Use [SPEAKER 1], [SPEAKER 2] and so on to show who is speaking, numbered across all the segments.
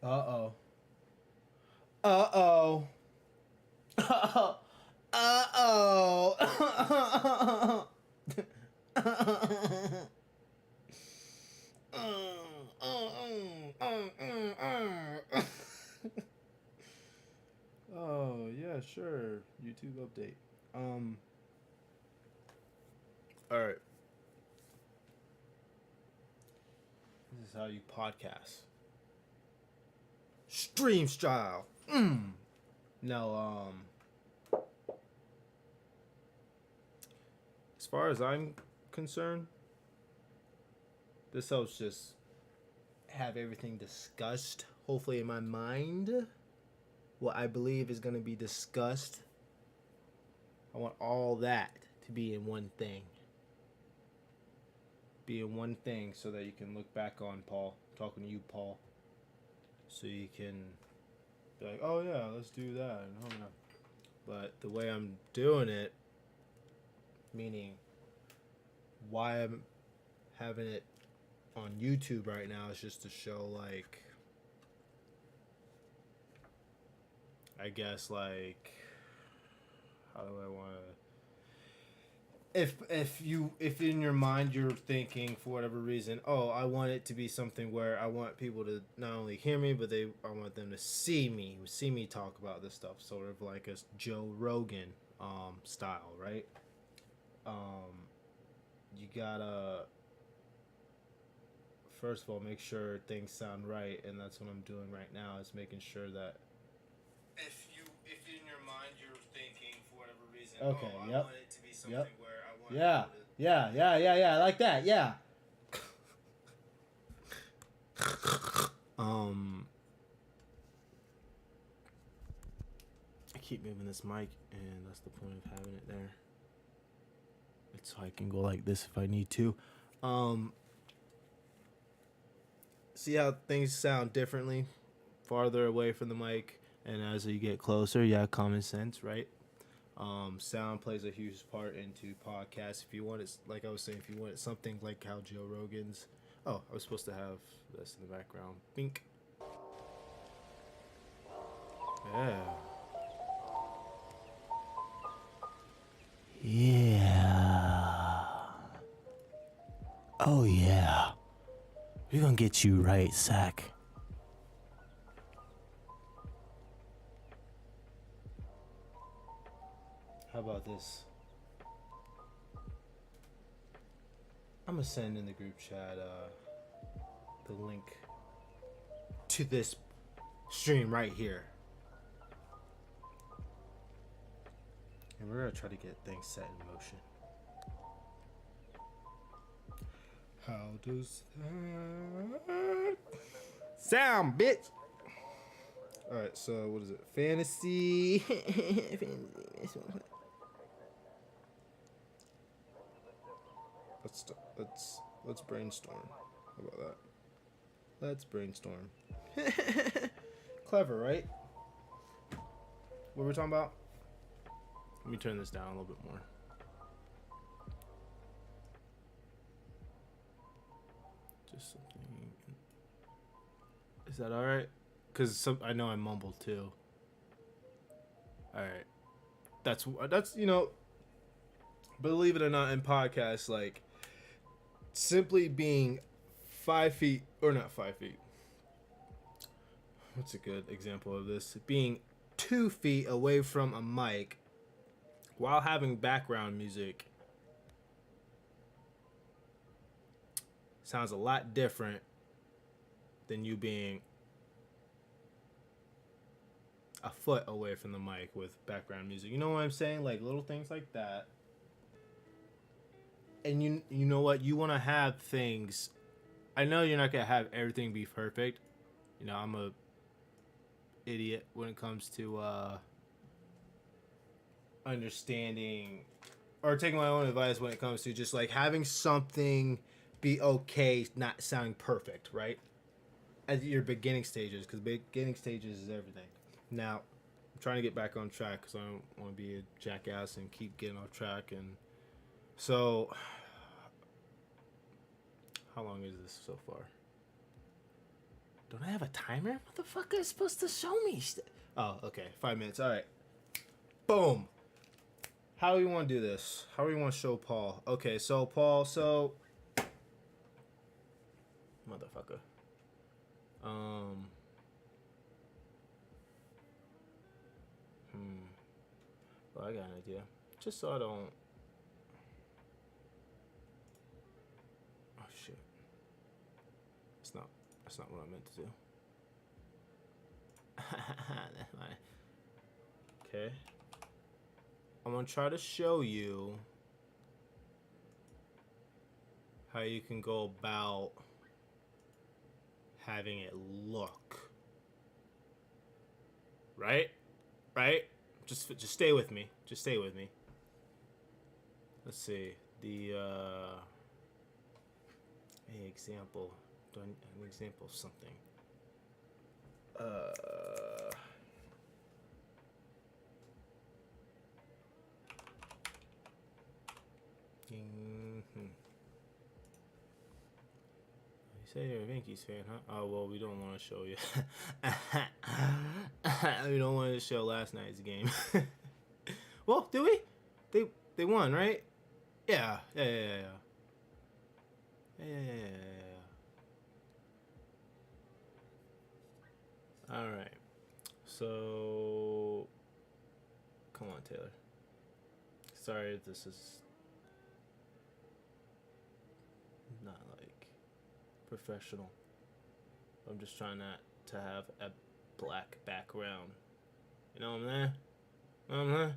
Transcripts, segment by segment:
[SPEAKER 1] Uh-oh. Uh-oh. Uh-oh. Uh-oh. Oh, yeah, sure. YouTube update. All right. This is how you podcast. Stream style. No, as far as I'm concerned, this helps just have everything discussed, hopefully in my mind. What I believe is going to be discussed. I want all that to be in one thing. Be in one thing so that you can look back on, Paul. I'm talking to you, Paul. So you can be like, oh yeah, let's do that. And, oh, yeah. But the way I'm doing it, meaning why I'm having it on YouTube right now, is just to show, like, I guess, like, how do I want to, if in your mind you're thinking for whatever reason, oh, I want it to be something where I want people to not only hear me, but I want them to see me talk about this stuff, sort of like a Joe Rogan style, right? You gotta first of all make sure things sound right, and that's what I'm doing right now, is making sure that if in your mind you're thinking for whatever reason, okay, I want it to be something where I want yeah, I like that, yeah. I keep moving this mic, and that's the point of having it there. It's so I can go like this if I need to. See how things sound differently farther away from the mic, and as you get closer, yeah, common sense, right? Sound plays a huge part into podcasts. If you want it, like I was saying, if you want it something like how Joe Rogan's. Oh, I was supposed to have this in the background. Bink. Yeah. Yeah. Oh yeah. We're gonna get you right, Zach. How about this? I'm gonna send in the group chat the link to this stream right here. And we're gonna try to get things set in motion. How does that sound, bitch? Alright, so what is it? Fantasy. Let's brainstorm. How about that? Let's brainstorm. Clever, right? What were we talking about? Let me turn this down a little bit more. Just something. Is that all right? Because I know I mumbled too. All right. That's believe it or not, in podcasts, like, simply being 5 feet, or not 5 feet. What's a good example of this? Being 2 feet away from a mic while having background music sounds a lot different than you being a foot away from the mic with background music. You know what I'm saying? Like, little things like that. And you know what? You want to have things. I know you're not going to have everything be perfect. You know, I'm a idiot when it comes to understanding or taking my own advice when it comes to just like having something be okay, not sounding perfect, right? At your beginning stages, because beginning stages is everything. Now, I'm trying to get back on track because I don't want to be a jackass and keep getting off track. And so, how long is this so far? Don't I have a timer? Motherfucker is supposed to show me. Oh, okay. 5 minutes. All right. Boom. How do you want to do this? How do you want to show Paul? Okay, so Paul, motherfucker. Well, I got an idea. Just so I don't. Oh shit. That's not what I meant to do. Okay. I'm gonna try to show you how you can go about having it look. Right? Just stay with me. Just stay with me. Let's see. The example. An example of something. You say you're a Yankees fan, huh? Oh, well, we don't want to show you. We don't want to show last night's game. Well, do we? They won, right? Yeah. All right. So, come on, Taylor. Sorry if this is not like professional. I'm just trying not to have a black background. You know what I'm there? You know what I'm there?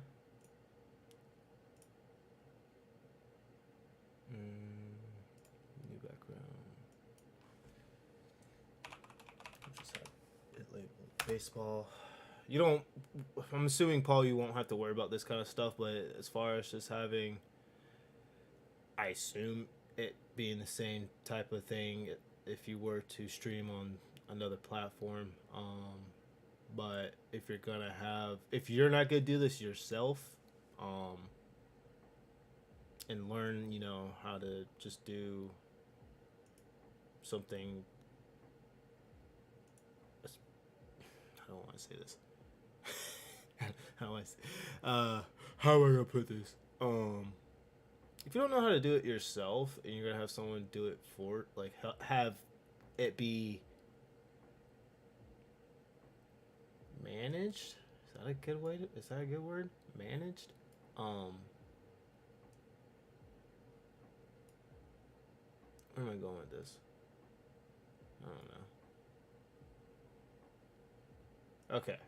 [SPEAKER 1] New background. I'll just have it labeled baseball. You don't. I'm assuming, Paul, you won't have to worry about this kind of stuff. But as far as just having, I assume it being the same type of thing if you were to stream on another platform. But if you're gonna have, if you're not gonna do this yourself, and learn, you know, how to just do something. I don't want to say this. How am I gonna put this? If you don't know how to do it yourself, and you're gonna have someone do it for, like, have it be managed. Is that a good way to? Is that a good word? Managed. Where am I going with this? I don't know. Okay.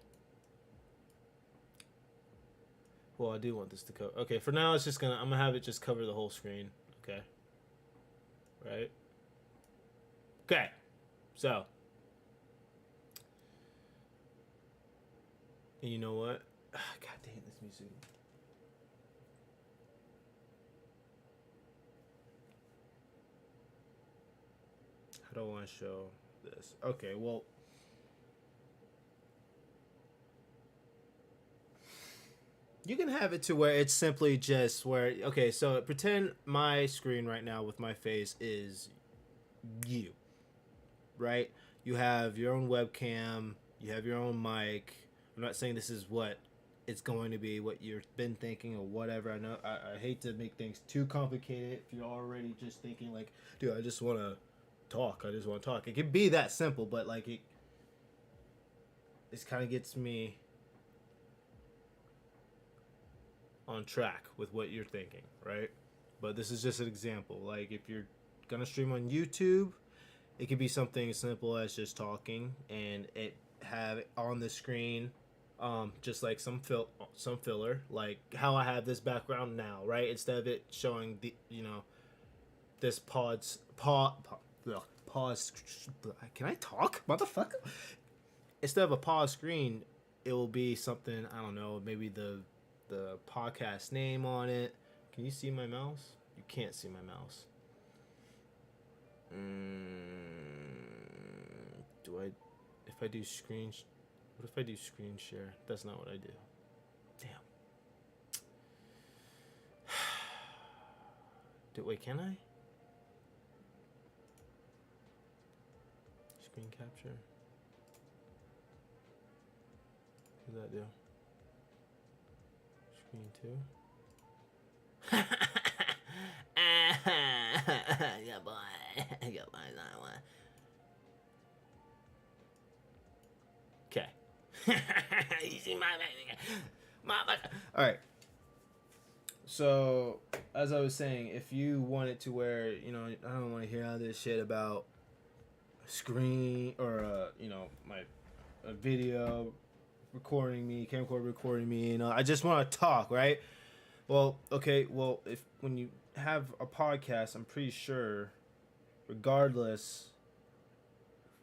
[SPEAKER 1] Well, I do want this to cover. Okay, for now, I'm gonna have it just cover the whole screen. Okay. Right. Okay. So. And you know what? God dang, this music. I don't want to show this. Okay, well. You can have it to where it's simply just where, okay, so pretend my screen right now with my face is you, right? You have your own webcam, you have your own mic. I'm not saying this is what it's going to be, what you've been thinking or whatever. I know I hate to make things too complicated if you're already just thinking like, dude, I just want to talk. It can be that simple, but like it kind of gets me on track with what you're thinking, right? But this is just an example. Like if you're gonna stream on YouTube, it could be something as simple as just talking and it have on the screen just like some filler, like how I have this background now, right? Instead of it showing the, you know, this pause. Can I talk, motherfucker? Instead of a pause screen, it will be something, I don't know, maybe the podcast name on it. Can you see my mouse? You can't see my mouse. If I do screen, what if I do screen share? That's not what I do. Damn. Wait, can I? Screen capture. that do? Screen 2. Yeah, boy. Yeah, boy. Okay. You see my. All right. So, as I was saying, if you want it to where, you know, I don't want to hear all this shit about screen or, you know, a video recording me, camcorder recording me, you know, I just want to talk, right? Well, okay, well, when you have a podcast, I'm pretty sure, regardless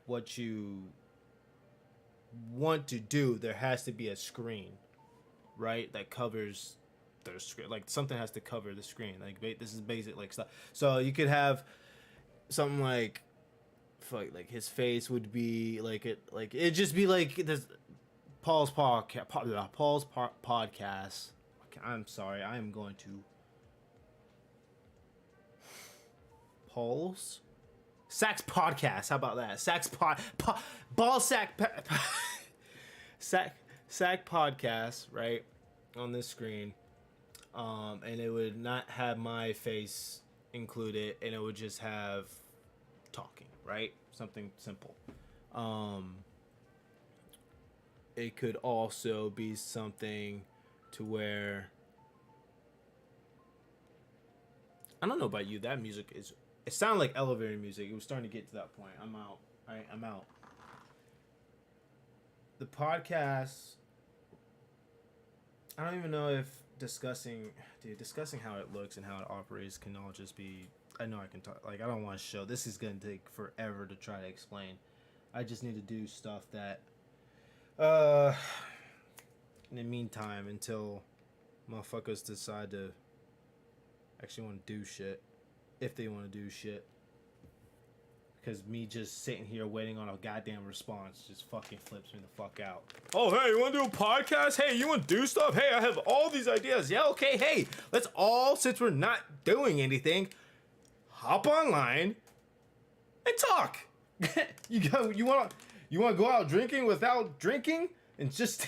[SPEAKER 1] what you want to do, there has to be a screen, right, that covers the screen. Like, something has to cover the screen. Like, this is basic, like, stuff. So you could have something like, fuck, like his face would be like it'd just be like this Paul's podcast. Okay, I'm sorry, I am going to Paul's Sax podcast. How about that? Sax ball sack sack podcast, right, on this screen. And it would not have my face included, and it would just have talking, right? Something simple. It could also be something to where, I don't know about you, that music it sounded like elevator music. It was starting to get to that point. I'm out. All right, I'm out. The podcast, I don't even know if discussing how it looks and how it operates can all just be, I know I can talk, like, I don't want to show, this is going to take forever to try to explain. I just need to do stuff that, in the meantime, until motherfuckers decide to actually want to do shit, if they want to do shit. Because me just sitting here waiting on a goddamn response just fucking flips me the fuck out. Oh, hey, you want to do a podcast? Hey, you want to do stuff? Hey, I have all these ideas. Yeah, okay, hey, let's all, since we're not doing anything, hop online and talk. You want to go out drinking without drinking and just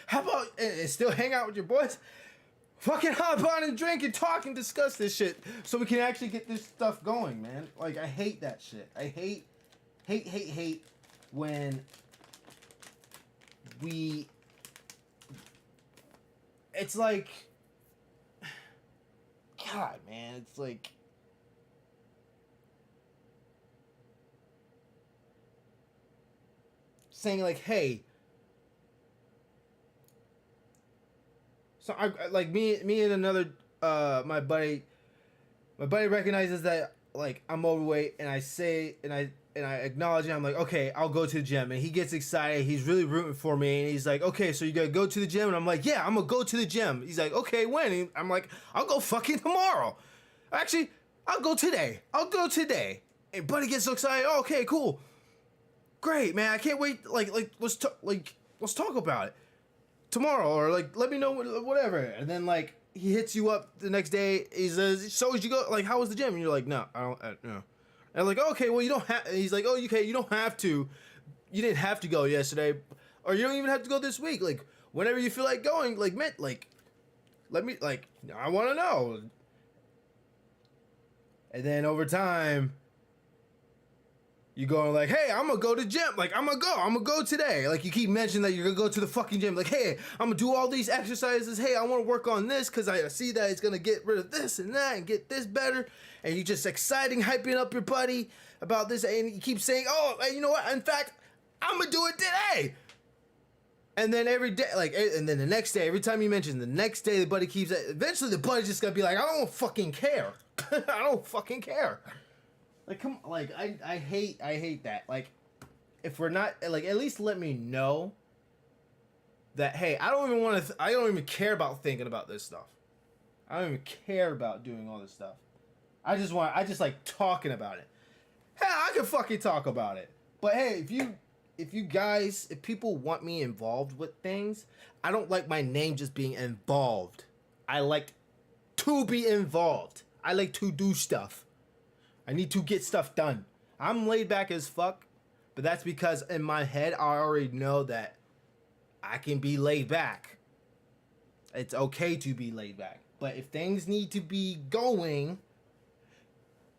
[SPEAKER 1] how about and still hang out with your boys? Fucking hop on and drink and talk and discuss this shit so we can actually get this stuff going, man. Like, I hate that shit. I hate when it's like, God, man, it's like, saying like, hey, so I like me and another my buddy recognizes that like I'm overweight, and I say and I acknowledge it. I'm like, okay, I'll go to the gym, and he gets excited. He's really rooting for me, and he's like, okay, so you gotta go to the gym, and I'm like, yeah, I'm gonna go to the gym. He's like, okay, when? And I'm like, I'll go fucking tomorrow. Actually, I'll go today. And buddy gets so excited. Oh, okay, cool, great, man. I can't wait. Like let's talk about it tomorrow, or like let me know whatever. And then like he hits you up the next day. He says, so did you go, like, how was the gym? And you're like, no, I don't no. And I'm like, okay, well, you don't have. He's like, oh, okay, you don't have to. You didn't have to go yesterday, or you don't even have to go this week. Like, whenever you feel like going, like, man, like, let me, like, I want to know. And then over time, you going like, hey, I'm gonna go to the gym. Like, I'm gonna go today. Like, you keep mentioning that you're gonna go to the fucking gym. Like, hey, I'm gonna do all these exercises. Hey, I want to work on this because I see that it's gonna get rid of this and that and get this better. And you just exciting, hyping up your buddy about this. And you keep saying, oh, you know what? In fact, I'm gonna do it today. And then every day, like, and then the next day, every time you mention the next day, the buddy keeps, eventually the buddy's just gonna be like, I don't fucking care. I don't fucking care. Like, come, like, I hate that. Like, if we're not, like, at least let me know that, hey, I don't even care about thinking about this stuff. I don't even care about doing all this stuff. I just like talking about it. Hell, I can fucking talk about it. But hey, if people want me involved with things, I don't like my name just being involved. I like to be involved. I like to do stuff. I need to get stuff done. I'm laid back as fuck, but that's because in my head, I already know that I can be laid back. It's okay to be laid back. But if things need to be going,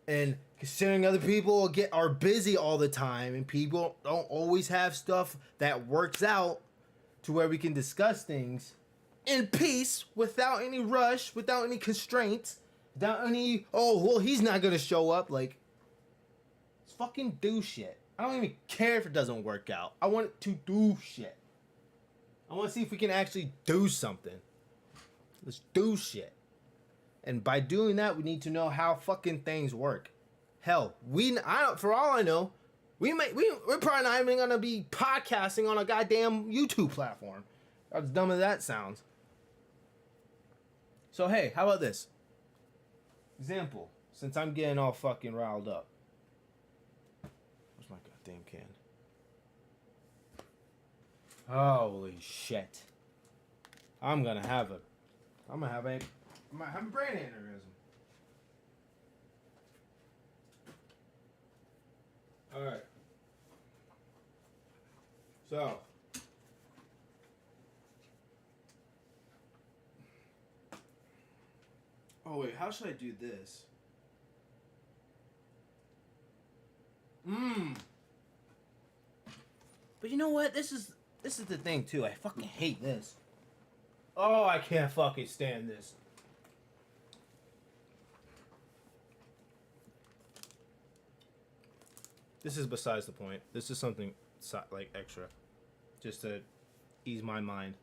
[SPEAKER 1] and considering other people are busy all the time, and people don't always have stuff that works out to where we can discuss things in peace, without any rush, without any constraints, without any, oh, well, he's not gonna show up. Like, let's fucking do shit. I don't even care if it doesn't work out. I want it to do shit. I want to see if we can actually do something. Let's do shit. And by doing that, we need to know how fucking things work. Hell, for all I know, we're probably not even gonna be podcasting on a goddamn YouTube platform. How dumb as that sounds. So hey, how about this? Example, since I'm getting all fucking riled up. Where's my goddamn can? Holy shit. I might have a brain aneurysm. Alright. So. Oh wait, how should I do this? But you know what? This is the thing too. I fucking hate this. Oh, I can't fucking stand this. This is besides the point. This is something like extra, just to ease my mind.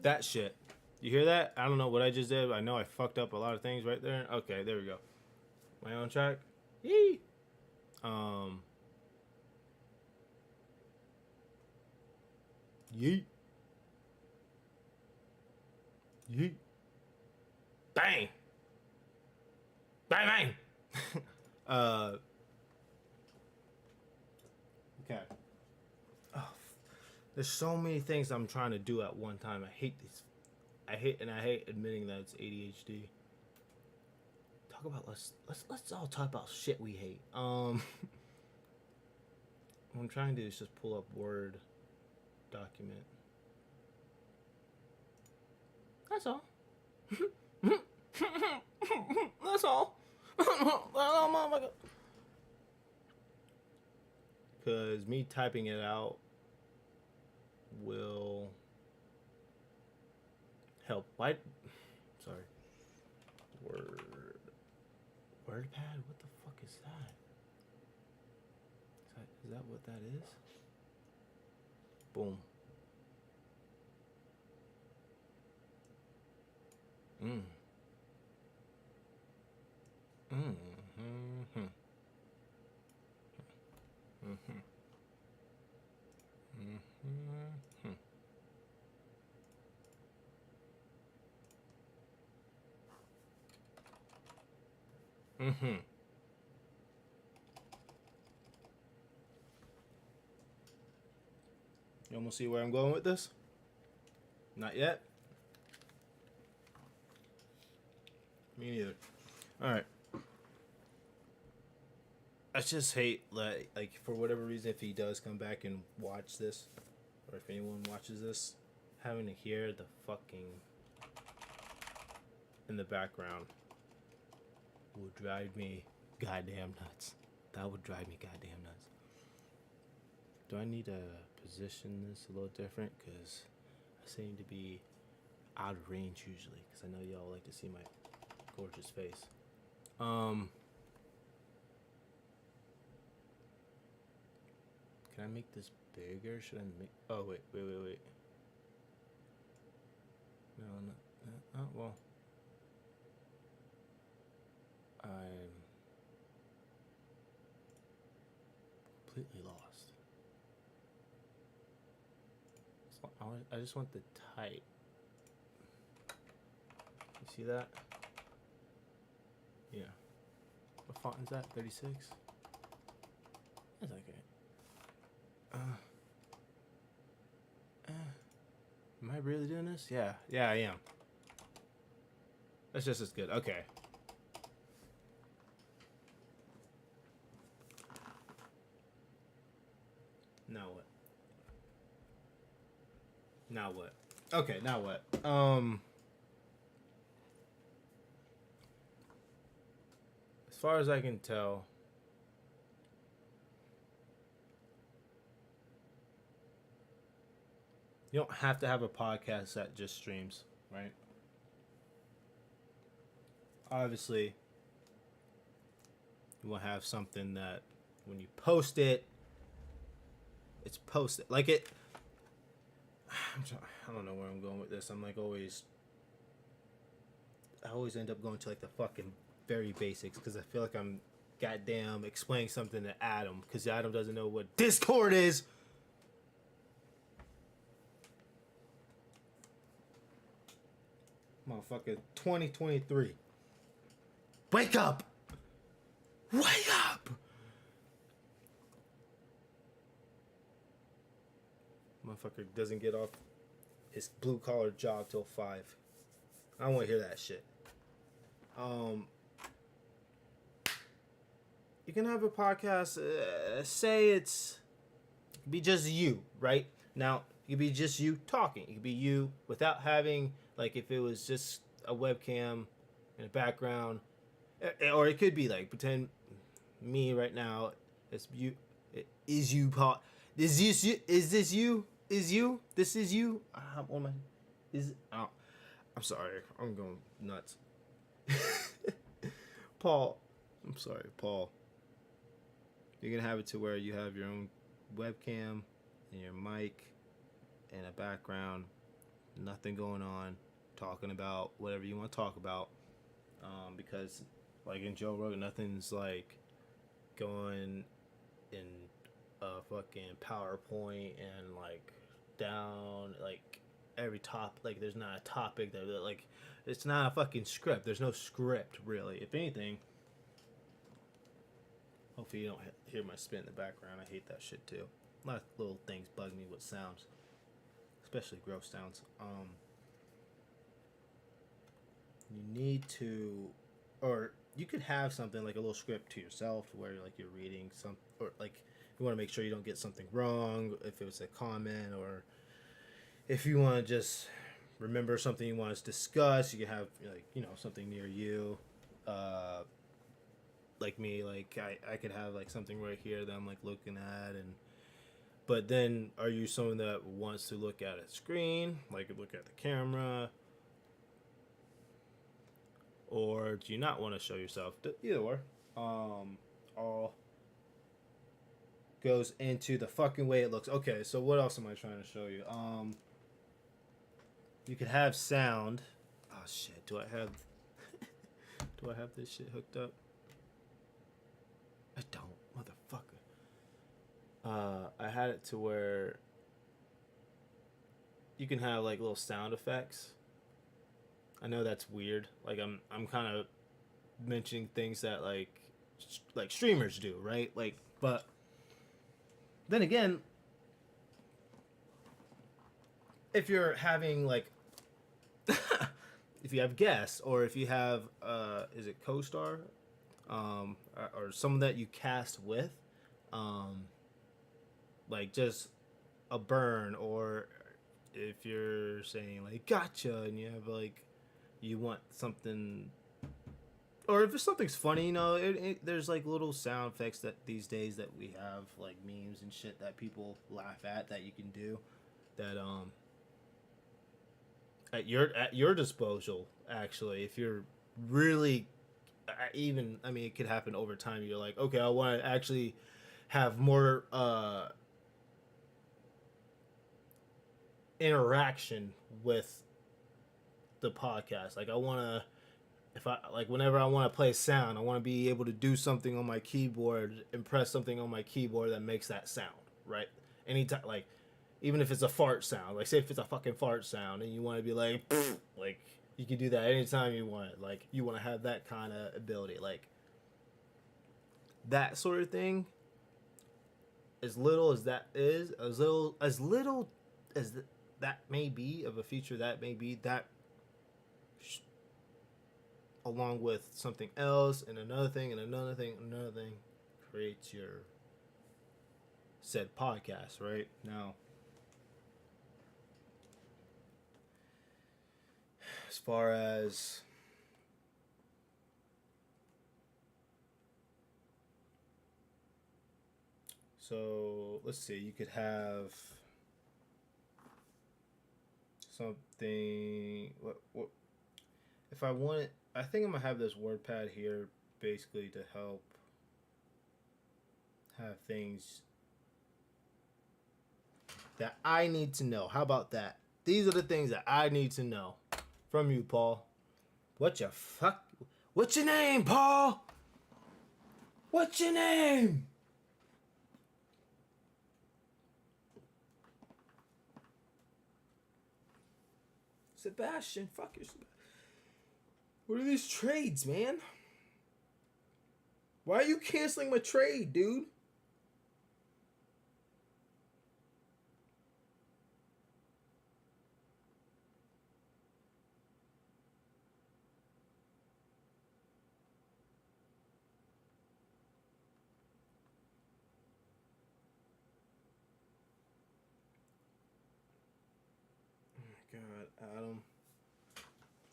[SPEAKER 1] That shit. You hear that? I don't know what I just did, but I know I fucked up a lot of things right there. Okay, there we go. Am I on track? Yee! Yeet. Yeet. Bang! Bang, bang! Okay. Oh, there's so many things I'm trying to do at one time. I hate this. I hate admitting that it's ADHD. Let's all talk about shit we hate. What I'm trying to do is just pull up Word document. That's all. That's all. Oh my God. Because me typing it out will help. Why? Sorry. WordPad? What the fuck is that? Is that what that is? Boom. You almost see where I'm going with this? Not yet? Me neither. Alright. I just hate, like, for whatever reason, if he does come back and watch this, or if anyone watches this, having to hear the fucking in the background would drive me goddamn nuts. That would drive me goddamn nuts. Do I need to position this a little different? Because I seem to be out of range usually, because I know y'all like to see my gorgeous face. Can I make this bigger? Should I make... Oh, wait. No, not... Oh, well. I'm completely lost. So I just want the type. You see that? Yeah. What font is that? 36? That's okay. Am I really doing this? Yeah, I am. That's just as good. Okay. Now what? Now what? Okay, now what? As far as I can tell, you don't have to have a podcast that just streams, right? Obviously, you want to have something that when you post it, it's posted. Like it. I don't know where I'm going with this. I'm like always. I always end up going to like the fucking very basics because I feel like I'm goddamn explaining something to Adam because Adam doesn't know what Discord is. Motherfucker, 2023. Wake up! Wake up! Motherfucker doesn't get off his blue collar job till 5. I don't want to hear that shit. You can have a podcast. Say it's be just you, right? Now it could be just you talking. It could be you without having like if it was just a webcam in the background, or it could be like pretend me right now. It's you. Is you Paul? Is this you? Is this you? Is you? This is you? What am I? Is oh, I'm sorry. I'm going nuts. Paul, I'm sorry, Paul. You're gonna have it to where you have your own webcam and your mic and a background, nothing going on, talking about whatever you want to talk about. Because like in Joe Rogan, nothing's like going in a fucking PowerPoint and like down like every top, like there's not a topic that like it's not a fucking script. There's no script really. If anything, hopefully you don't hear my spit in the background. I hate that shit too. A lot of little things bug me with sounds, especially gross sounds. You need to, or you could have something like a little script to yourself where like you're reading some, or like you want to make sure you don't get something wrong if it was a comment, or if you want to just remember something you want to discuss, you can have like, you know, something near you. Like me, like I could have like something right here that I'm like looking at, and but then are you someone that wants to look at a screen, like look at the camera, or do you not want to show yourself? Either or. All goes into the fucking way it looks. Okay, so what else am I trying to show you? You could have sound. Oh shit, do I have do I have this shit hooked up? I don't, motherfucker. I had it to where you can have like little sound effects. I know that's weird. Like I'm kind of mentioning things that like streamers do, right? Like, but then again, if you're having like if you have guests, or if you have is it co-star, or someone that you cast with, like just a burn, or if you're saying like gotcha and you have like you want something, or if something's funny, you know, there's like little sound effects that these days that we have, like memes and shit that people laugh at, that you can do that at your disposal, actually, if you're really even, I mean, it could happen over time. You're like, okay, I want to actually have more interaction with the podcast. Like I want to, if I like, whenever I want to play sound, I want to be able to do something on my keyboard and press something on my keyboard that makes that sound, right? Anytime, like even if it's a fart sound, like say if it's a fucking fart sound and you want to be like like you can do that anytime you want. Like you want to have that kind of ability, like that sort of thing. As little as that is, as little as that may be of a feature, that may be that along with something else and another thing and another thing and another thing creates your said podcast, right? Now, as far as so, let's see, you could have something. What if I want? I think I'm gonna have this WordPad here, basically to help have things that I need to know. How about that? These are the things that I need to know from you, Paul. What's your fuck? What's your name, Paul? What's your name? Sebastian, fuck you. What are these trades, man? Why are you canceling my trade, dude? God, Adam.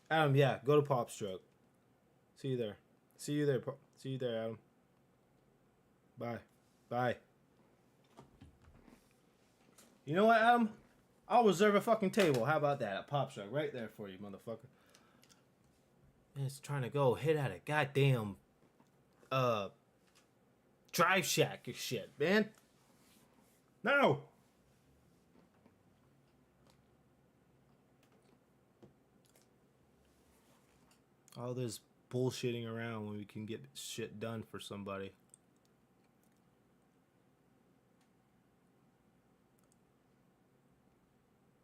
[SPEAKER 1] Adam, yeah, go to Pop Stroke. See you there. See you there. See you there, Adam. Bye. Bye. You know what, Adam? I'll reserve a fucking table. How about that? A Pop Stroke right there for you, motherfucker. Man, it's trying to go hit at a goddamn Drive Shack or shit, man. No. All this bullshitting around when we can get shit done for somebody.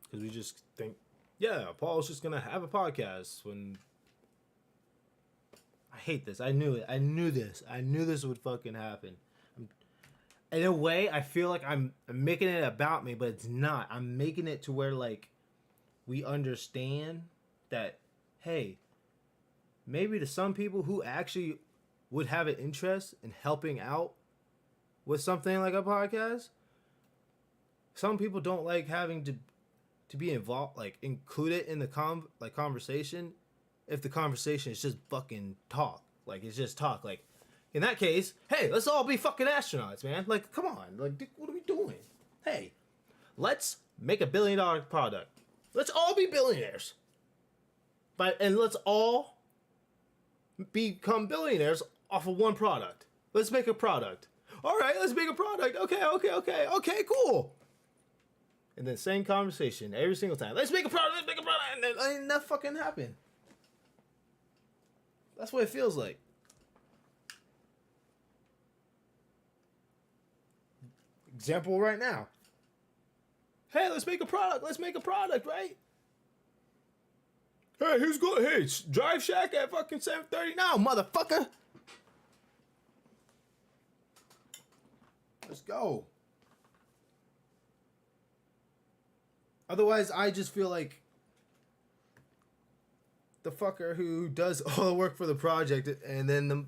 [SPEAKER 1] Because we just think, yeah, Paul's just gonna have a podcast when. I hate this. I knew it. I knew this. I knew this would fucking happen. In a way, I feel like I'm making it about me, but it's not. I'm making it to where, like, we understand that, hey, maybe to some people who actually would have an interest in helping out with something like a podcast, some people don't like having to be involved, like, included in the conversation if the conversation is just fucking talk. Like, it's just talk. Like, in that case, hey, let's all be fucking astronauts, man. Like, come on. Like, what are we doing? Hey, let's make $1 billion product. Let's all be billionaires. And let's all become billionaires off of one product. Let's make a product. All right, let's make a product. Okay, cool. And then same conversation every single time. Let's make a product. And then that fucking happened. That's what it feels like. Example right now. Hey, let's make a product. Let's make a product, right? Hey, who's going? Hey, Drive Shack at fucking 7:30 now, motherfucker. Let's go. Otherwise, I just feel like the fucker who does all the work for the project, and then the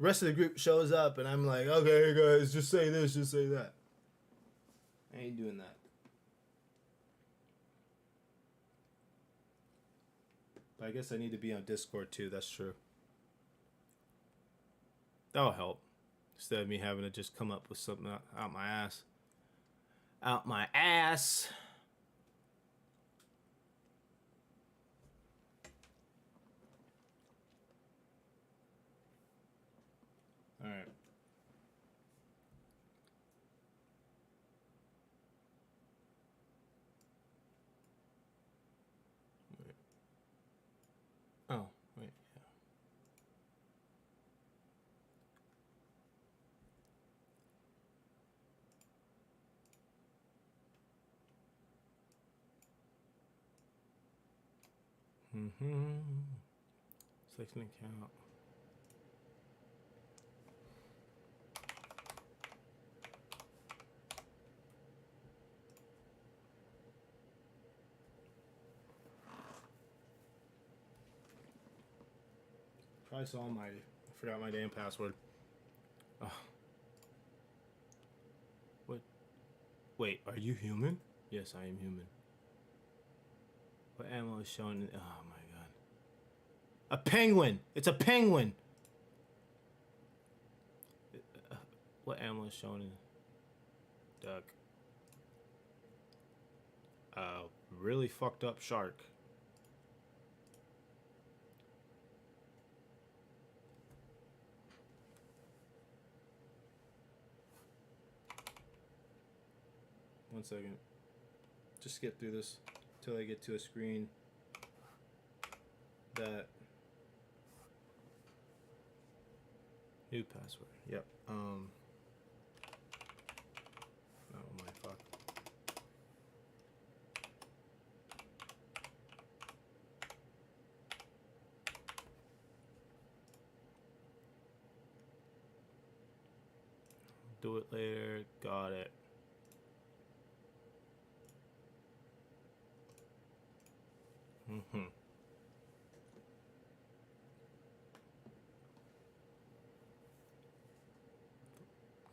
[SPEAKER 1] rest of the group shows up, and I'm like, okay, guys, just say this, just say that. I ain't doing that. But I guess I need to be on Discord too, that's true. That'll help. Instead of me having to just come up with something out my ass. Out my ass. Alright. Oh, wait, yeah. Select an account. Christ almighty. I forgot my damn password. Oh. What? Wait, are you human? Yes, I am human. What animal is shown? Oh my god. A penguin! It's a penguin! What animal is shown in? Duck. Really fucked up shark. One second. Just skip through this until I get to a screen that new password. Yep. Oh my fuck. Do it later. Got it. Mm-hmm.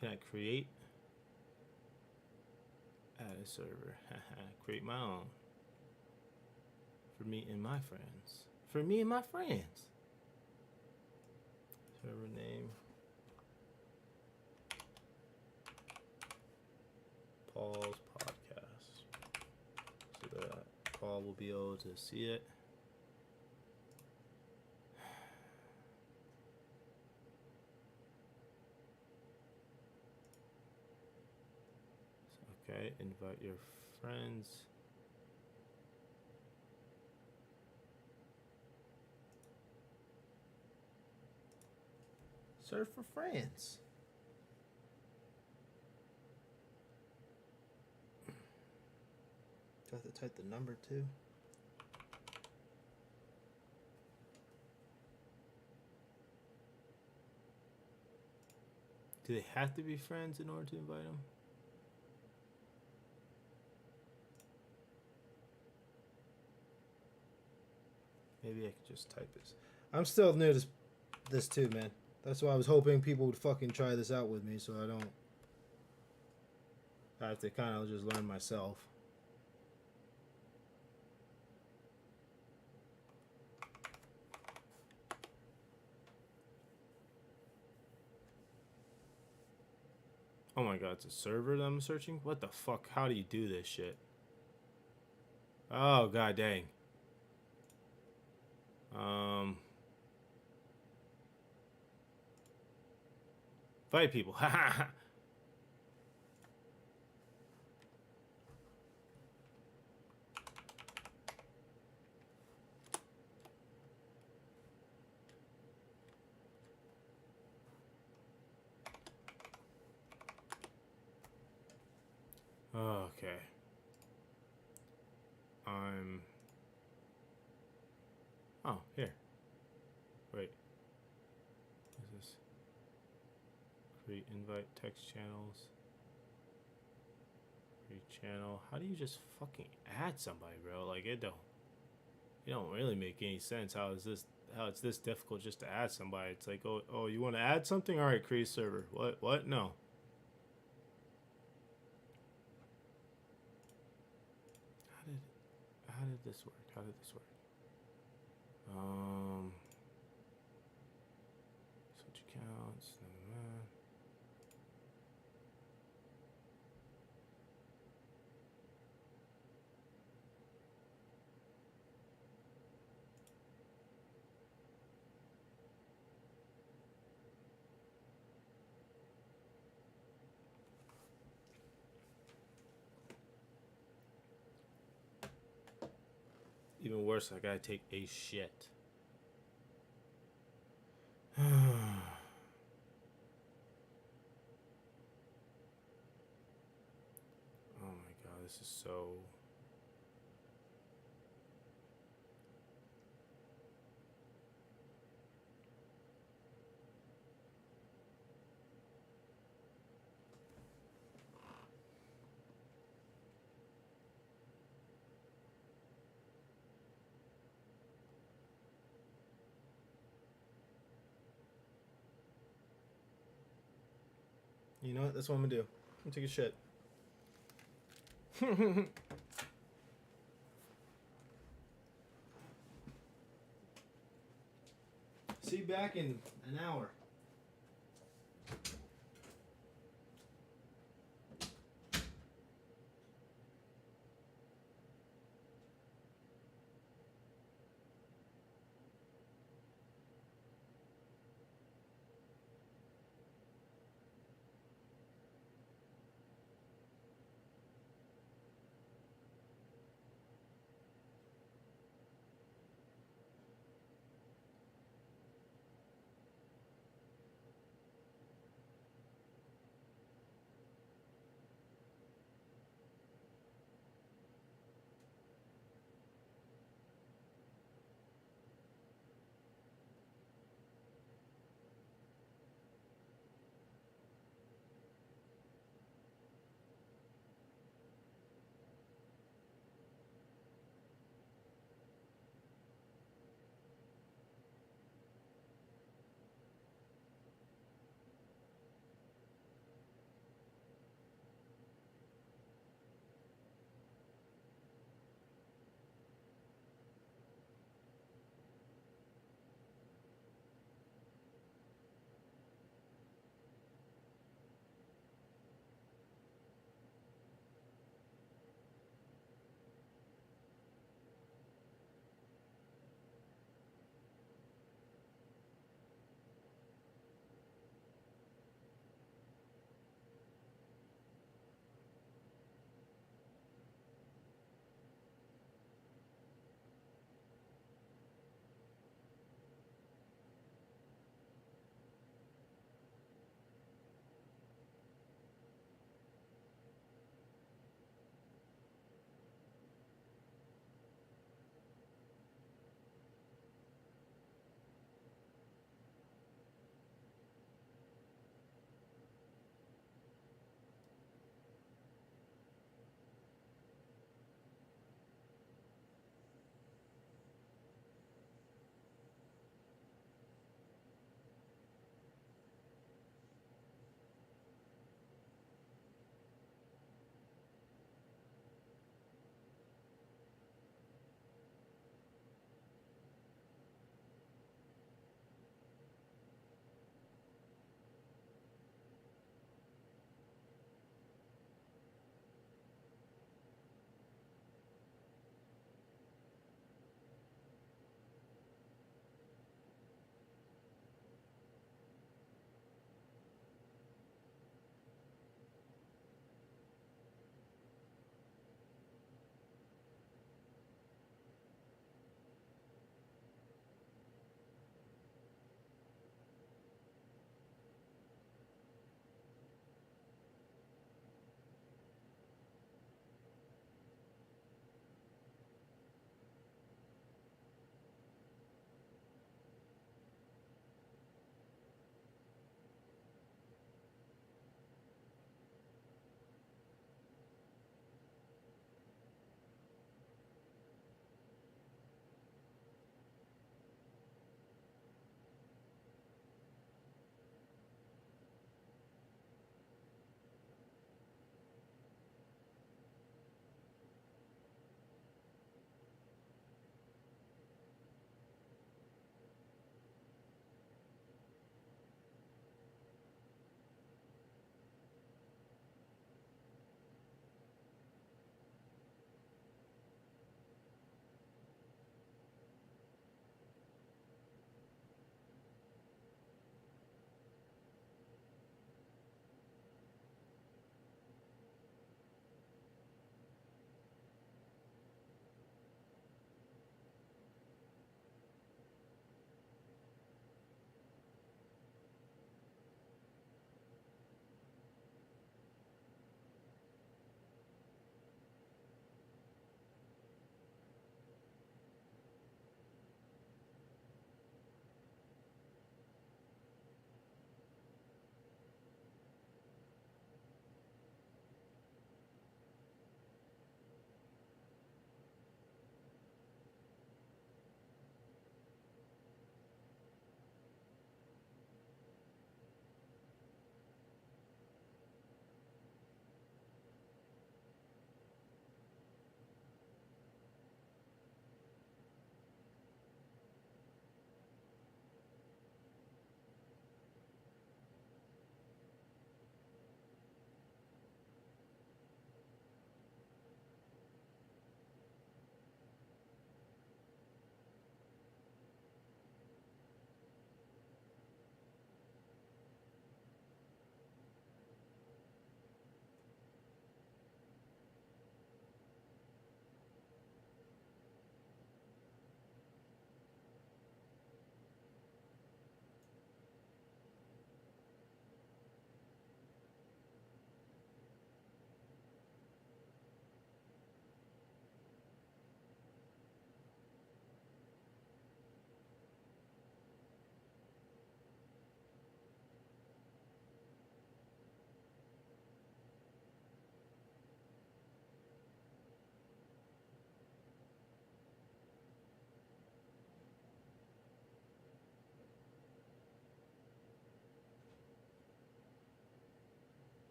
[SPEAKER 1] Can I create? Add a server. Create my own. For me and my friends. For me and my friends. Server name. Paul's podcast. So that Paul will be able to see it. Okay, invite your friends. Search for friends. Do I have to type the number too? Do they have to be friends in order to invite them? Maybe I could just type this. I'm still new to this too, man. That's why I was hoping people would fucking try this out with me so I have to kind of just learn myself. Oh my god, it's a server that I'm searching? What the fuck? How do you do this shit? Oh god dang. Fight people. Okay. Oh, here. Wait. What is this? Create invite text channels. Create channel. How do you just fucking add somebody, bro? Like it don't really make any sense. How it's this difficult just to add somebody? It's like, oh, you want to add something? All right, create server. What? No. How did this work? Switch accounts. Even worse, I gotta take a shit. Oh my god, this is so... You know what? That's what I'm gonna do. I'm gonna take a shit. See you back in an hour.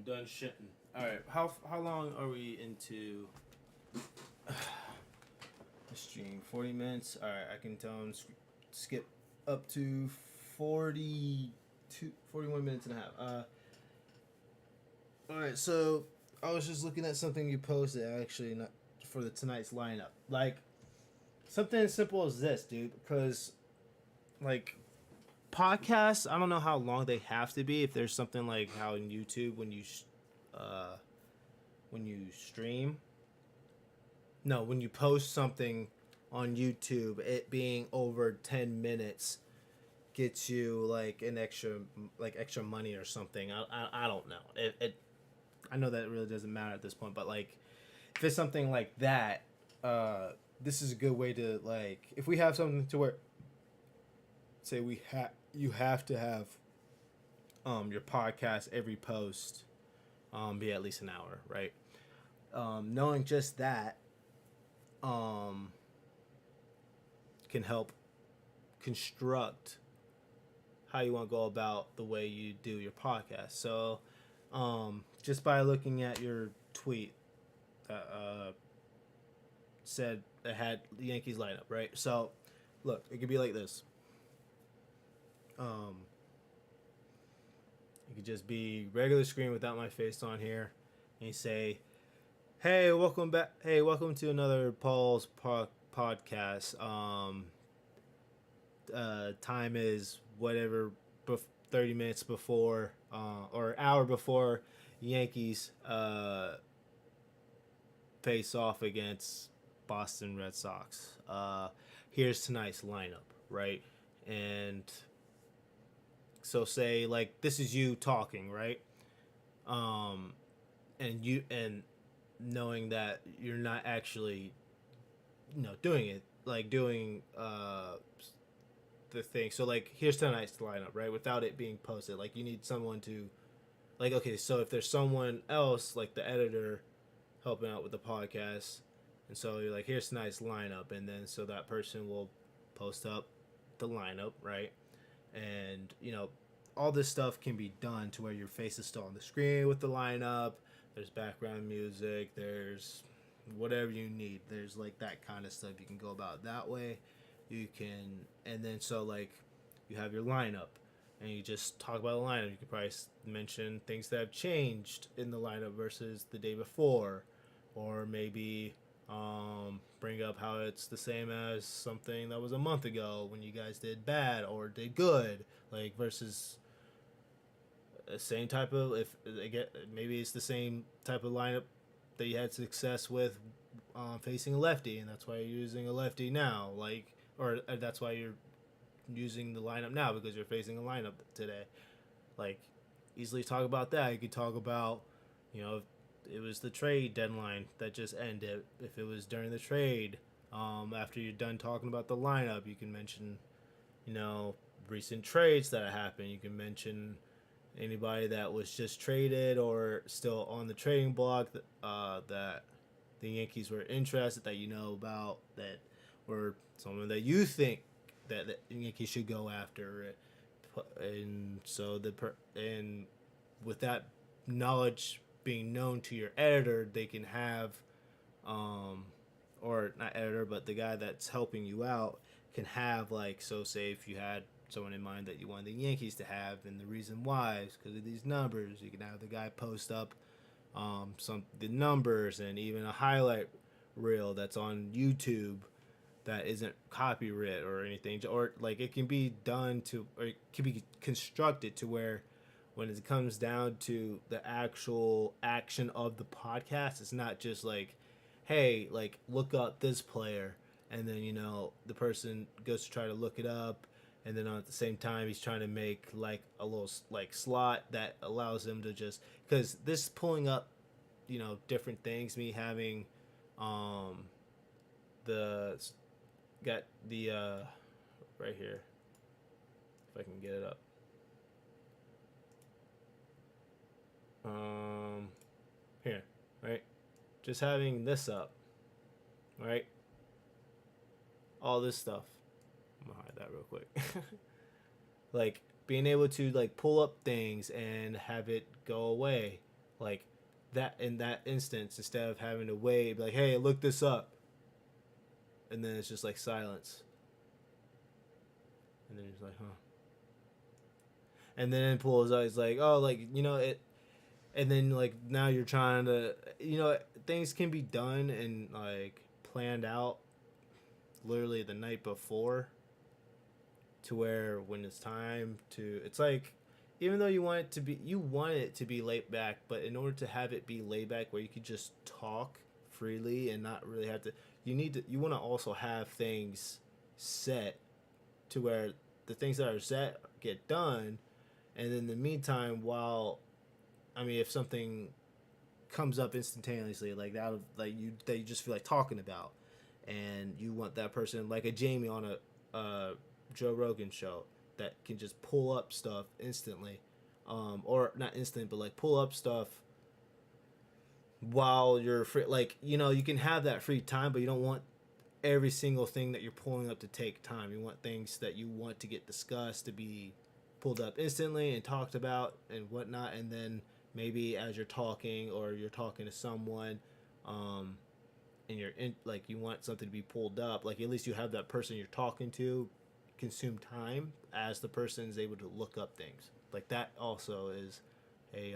[SPEAKER 1] done shitting. All right, how long are we into the stream? 40 minutes. All right, I can tell him skip up to 41 minutes and a half. All right, so I was just looking at something you posted actually, not for the tonight's lineup. Like something as simple as this, dude, because like podcasts, I don't know how long they have to be. If there's something like how in YouTube when you stream, no, when you post something on YouTube, it being over 10 minutes gets you like an extra money or something. I don't know. I know that it really doesn't matter at this point, but like if it's something like that, this is a good way to like if we have something to where say you have to have your podcast every post be at least an hour, right? Knowing just that can help construct how you want to go about the way you do your podcast. So just by looking at your tweet that said it had the Yankees lineup, right? So look, it could be like this. It could just be regular screen without my face on here, and you say, "Hey, welcome back. Hey, welcome to another Paul's podcast. Time is whatever, 30 minutes before, or an hour before Yankees face off against Boston Red Sox. Here's tonight's lineup, right? And so say like this is you talking, right? And knowing that you're not actually, doing it, like doing the thing. So like here's tonight's lineup, right? Without it being posted, like you need someone to, like, okay, so if there's someone else like the editor helping out with the podcast, and so you're like, here's tonight's lineup, and then so that person will post up the lineup, right? And all this stuff can be done to where your face is still on the screen with the lineup. There's background music, there's whatever you need, there's like that kind of stuff. You can go about that way. You can, and then so like you have your lineup and you just talk about the lineup. You could probably mention things that have changed in the lineup versus the day before, or maybe bring up how it's the same as something that was a month ago when you guys did bad or did good, like versus the same type of, if they get, maybe it's the same type of lineup that you had success with facing a lefty, and that's why you're using a lefty now, like, or that's why you're using the lineup now because you're facing a lineup today. Like, easily talk about that. You could talk about, if it was the trade deadline that just ended. If it was during the trade, after you're done talking about the lineup, you can mention, recent trades that happened. You can mention anybody that was just traded or still on the trading block that the Yankees were interested, that about, that or someone that you think that the Yankees should go after, and so and with that knowledge being known to your editor, they can have, or not editor, but the guy that's helping you out can have, like, so say if you had someone in mind that you wanted the Yankees to have, and the reason why is because of these numbers, you can have the guy post up the numbers and even a highlight reel that's on YouTube that isn't copyright or anything, or like it can be done to, or it can be constructed to where when it comes down to the actual action of the podcast, it's not just like, hey, like look up this player, and then the person goes to try to look it up, and then at the same time he's trying to make like a little like slot that allows them to just, because this pulling up different things, me having the got the right here, if I can get it up, here, right, just having this up, right, all this stuff, I'm gonna hide that real quick. Like being able to like pull up things and have it go away, like that in that instance, instead of having to wait, be like, hey, look this up, and then it's just like silence, and then he's like, huh, and then pulls out, he's like, oh, like, you know it, and then like now you're trying to, you know, things can be done and like planned out literally the night before, to where when it's time to, it's like, even though you want it to be laid back, but in order to have it be laid back where you could just talk freely and not really have to, you want to also have things set to where the things that are set get done, and in the meantime, while, I mean, if something comes up instantaneously like that, that you just feel like talking about, and you want that person, like a Jamie on a Joe Rogan show, that can just pull up stuff instantly, or not instant, but like pull up stuff while you're free. Like, you know, you can have that free time, but you don't want every single thing that you're pulling up to take time. You want things that you want to get discussed to be pulled up instantly and talked about and whatnot, and then maybe as you're talking or you're talking to someone, and you're in, like, you want something to be pulled up, like at least you have that person you're talking to consume time as the person is able to look up things. Like that also is a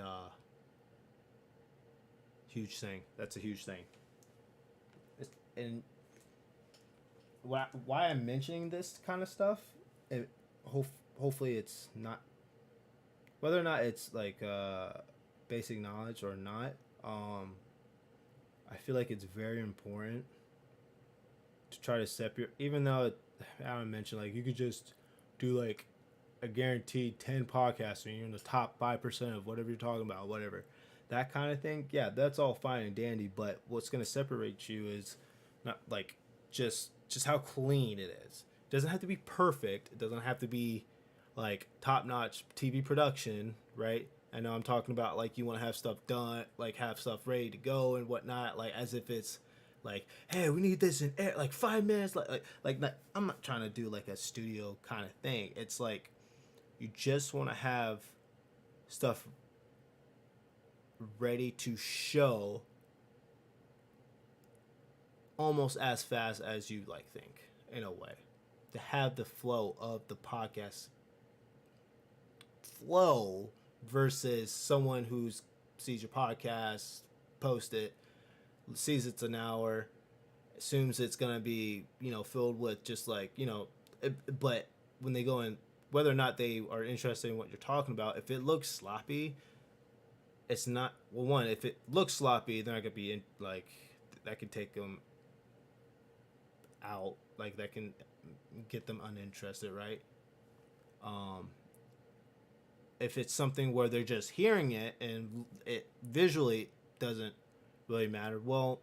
[SPEAKER 1] huge thing. That's a huge thing. And why I'm mentioning this kind of stuff, it, hopefully it's not, whether or not it's like basic knowledge or not, I feel like it's very important to try to separate, even though I mentioned like you could just do like a guaranteed 10 podcasts and you're in the top 5% of whatever you're talking about, whatever, that kind of thing. Yeah, that's all fine and dandy, but what's going to separate you is not like just how clean it is. It doesn't have to be perfect. It doesn't have to be like top-notch TV production, right? I know I'm talking about like you want to have stuff done, like have stuff ready to go and whatnot, like as if it's like, hey, we need this in air, like 5 minutes, not, I'm not trying to do like a studio kind of thing. It's like you just want to have stuff ready to show almost as fast as you like think, in a way, to have the flow of the podcast flow versus someone who's sees your podcast, post it, sees it's an hour, assumes it's gonna be, you know, filled with just like, you know, but when they go in, whether or not they are interested in what you're talking about, if it looks sloppy, it's not, well, one, if it looks sloppy, they're not gonna be in, like, that can take them out, like that can get them uninterested, right? If it's something where they're just hearing it and it visually doesn't really matter, well,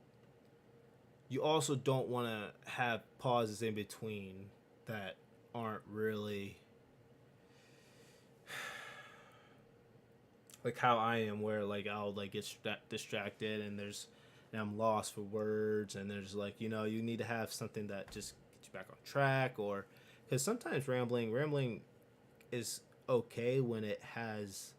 [SPEAKER 1] you also don't want to have pauses in between that aren't really like how I am, where like I'll like get distracted and I'm lost for words, and there's like, you know, you need to have something that just gets you back on track, or because sometimes rambling is okay when it has,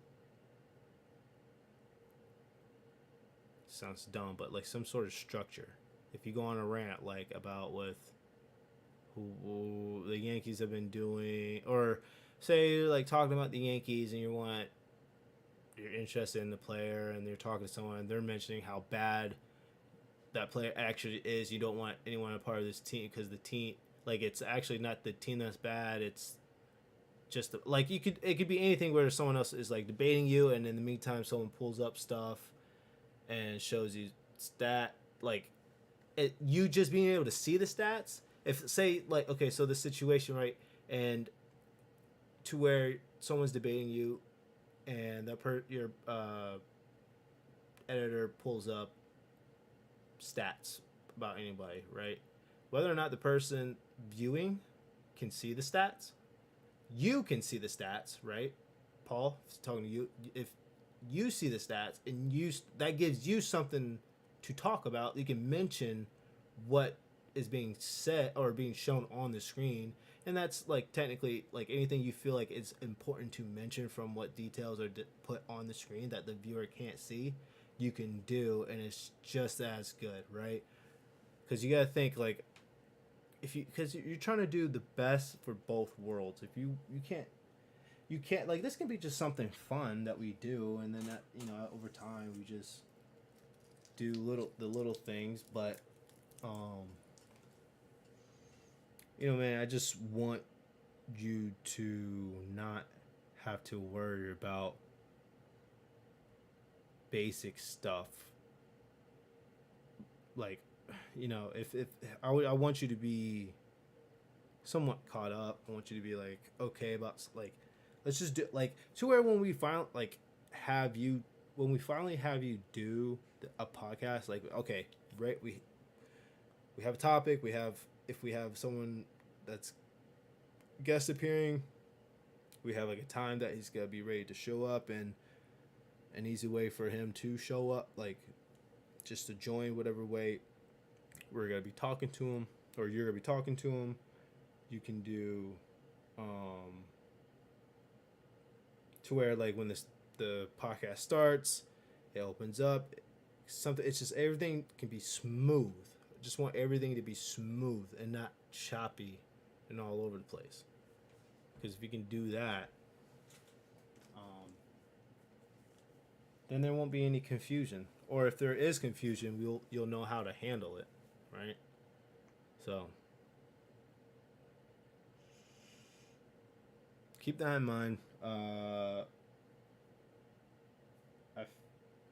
[SPEAKER 1] sounds dumb, but like some sort of structure. If you go on a rant like about with who the Yankees have been doing, or say you're like talking about the Yankees and you're interested in the player and you're talking to someone and they're mentioning how bad that player actually is, you don't want anyone a part of this team because the team, like, it's actually not the team that's bad, it's just like, it could be anything where someone else is like debating you, and in the meantime someone pulls up stuff and shows you stat, like you just being able to see the stats. If say like, okay, so the situation, right, and to where someone's debating you and your editor pulls up stats about anybody, right, whether or not the person viewing can see the stats, you can see the stats, right? Paul, talking to you, if you see the stats and that gives you something to talk about, you can mention what is being said or being shown on the screen, and that's like technically like anything you feel like it's important to mention from what details are put on the screen that the viewer can't see. you can do, and it's just as good, right? Because you gotta think like, if you, because you're trying to do the best for both worlds. If you can't like, this can be just something fun that we do, and then that, over time we just do the little things. But man, I just want you to not have to worry about basic stuff. Like, if I want you to be somewhat caught up. I want you to be like okay about like, let's just do like, to where when we finally like when we finally have you do a podcast, like, okay, right, we have a topic, if we have someone that's guest appearing, we have like a time that he's gonna be ready to show up, and an easy way for him to show up, like just to join whatever way we're gonna be talking to him, or you're gonna be talking to him. You can do to where like when the podcast starts, it opens up something. It's just everything can be smooth. I just want everything to be smooth and not choppy and all over the place. Because if you can do that, then there won't be any confusion. Or if there is confusion, you'll know how to handle it, right? So keep that in mind.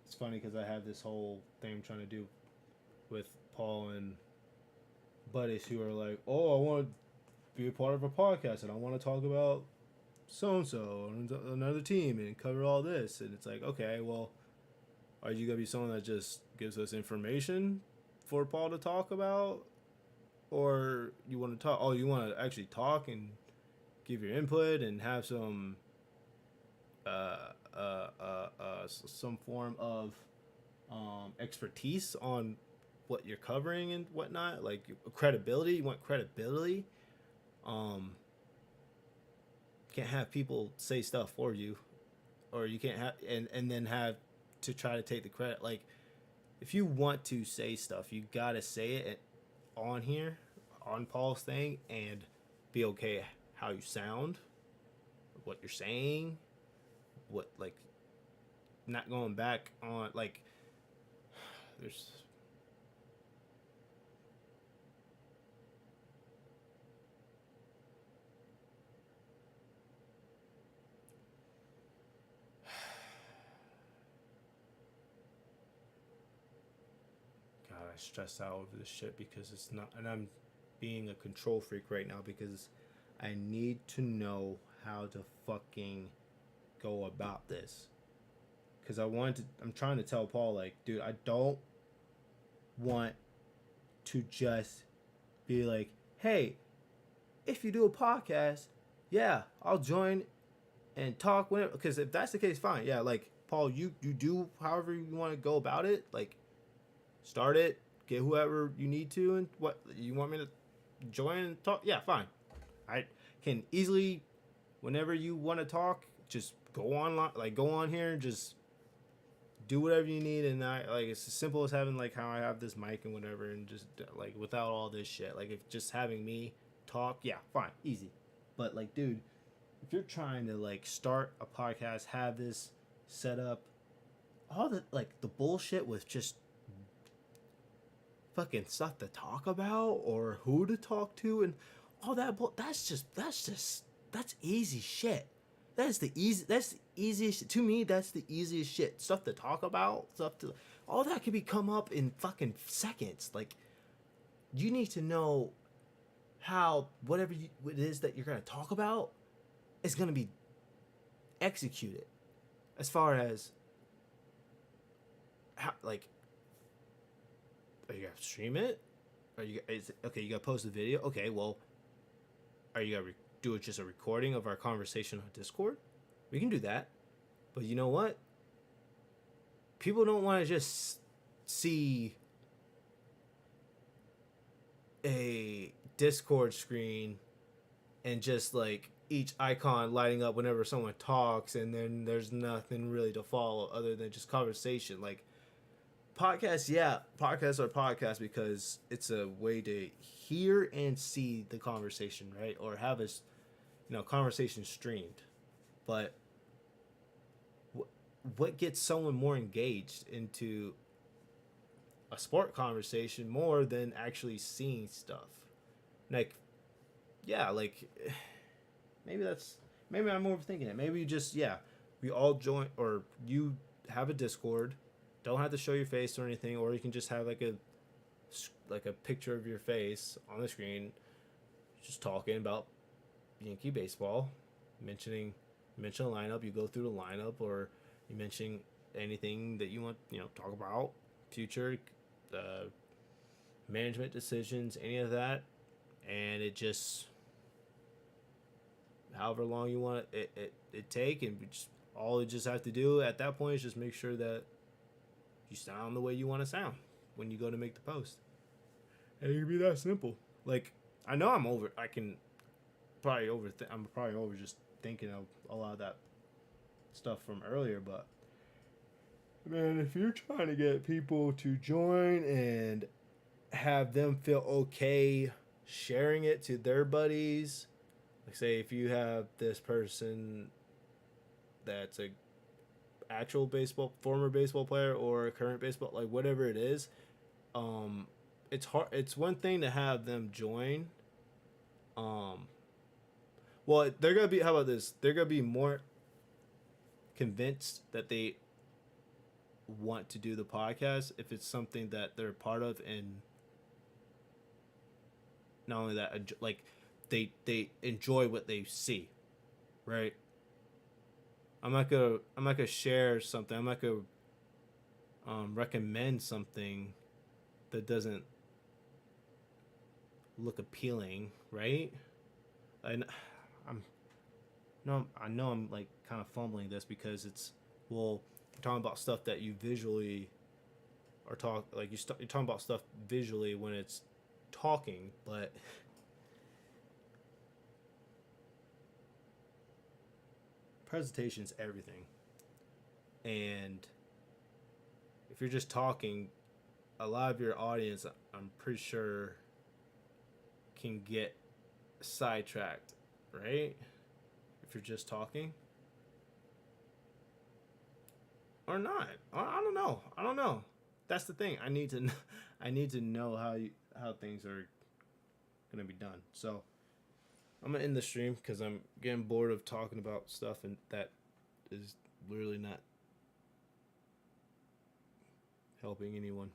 [SPEAKER 1] It's funny because I have this whole thing I'm trying to do with Paul and buddies who are like, oh, I want to be a part of a podcast and I want to talk about so-and-so and another team and cover all this. And it's like, okay, well, are you going to be someone that just gives us information for Paul to talk about? Or you want to talk, you want to actually talk and give your input and have some some form of expertise on what you're covering and whatnot, like credibility. You want credibility. Can't have people say stuff for you, or you can't have and then have to try to take the credit. Like, if you want to say stuff, you gotta say it on here, on Paul's thing, and be okay how you sound, what you're saying, what, like, not going back on, like, there's God, I stress out over this shit because it's not, and I'm being a control freak right now because I need to know how to fucking go about this. Because I'm trying to tell Paul, like, dude, I don't want to just be like, hey, if you do a podcast, yeah, I'll join and talk whenever. Because if that's the case, fine. Yeah, like, Paul, you do however you want to go about it. Like, start it, get whoever you need to, and what you want me to join and talk. Yeah, fine. I can easily, whenever you want to talk, just go online, like, go on here and just do whatever you need. And it's as simple as having, like, how I have this mic and whatever, and just, like, without all this shit, like, if just having me talk, yeah, fine, easy. But, like, dude, if you're trying to, like, start a podcast, have this set up, all the, like, the bullshit with just fucking stuff to talk about or who to talk to and all that, that's easy shit. That's the easiest, to me, that's the easiest shit. Stuff to talk about, all that can be come up in fucking seconds. Like, you need to know how whatever it is that you're going to talk about is going to be executed. As far as how, like, are you going to stream it? You got to post a video? Okay, well, are you going to do it just a recording of our conversation on Discord? We can do that. But you know what? People don't want to just see a Discord screen and just, like, each icon lighting up whenever someone talks, and then there's nothing really to follow other than just conversation. Like, podcasts, yeah, podcasts are podcasts because it's a way to hear and see the conversation, right? Or have a conversation streamed. But what gets someone more engaged into a sport conversation more than actually seeing stuff? Like, yeah, like maybe I'm overthinking it. Maybe you just, yeah, we all join, or you have a Discord. Don't have to show your face or anything, or you can just have like a picture of your face on the screen, just talking about Yankee baseball, mention a lineup. You go through the lineup, or you mention anything that you want, talk about, future, management decisions, any of that, and it just, however long you want it take, and all you just have to do at that point is just make sure that you sound the way you want to sound when you go to make the post. And it can be that simple. Like, I know I'm probably over just thinking of a lot of that stuff from earlier, but man, if you're trying to get people to join and have them feel okay sharing it to their buddies, like say if you have this person that's a actual former baseball player or a current baseball, like whatever it is, it's hard. It's one thing to have them join. Well, they're gonna be. How about this? They're gonna be more convinced that they want to do the podcast if it's something that they're a part of, and not only that, like they enjoy what they see, right? I'm not gonna share something. I'm not gonna recommend something that doesn't look appealing, right? And I know I'm like kind of fumbling this because it's, well, you're talking about stuff that you visually you're talking about stuff visually when it's talking, but presentation's everything. And if you're just talking, a lot of your audience, I'm pretty sure, can get sidetracked, right? If you're just talking, or not. I don't know. That's the thing. I need to know how things are gonna be done. So I'm gonna end the stream because I'm getting bored of talking about stuff and that is literally not helping anyone.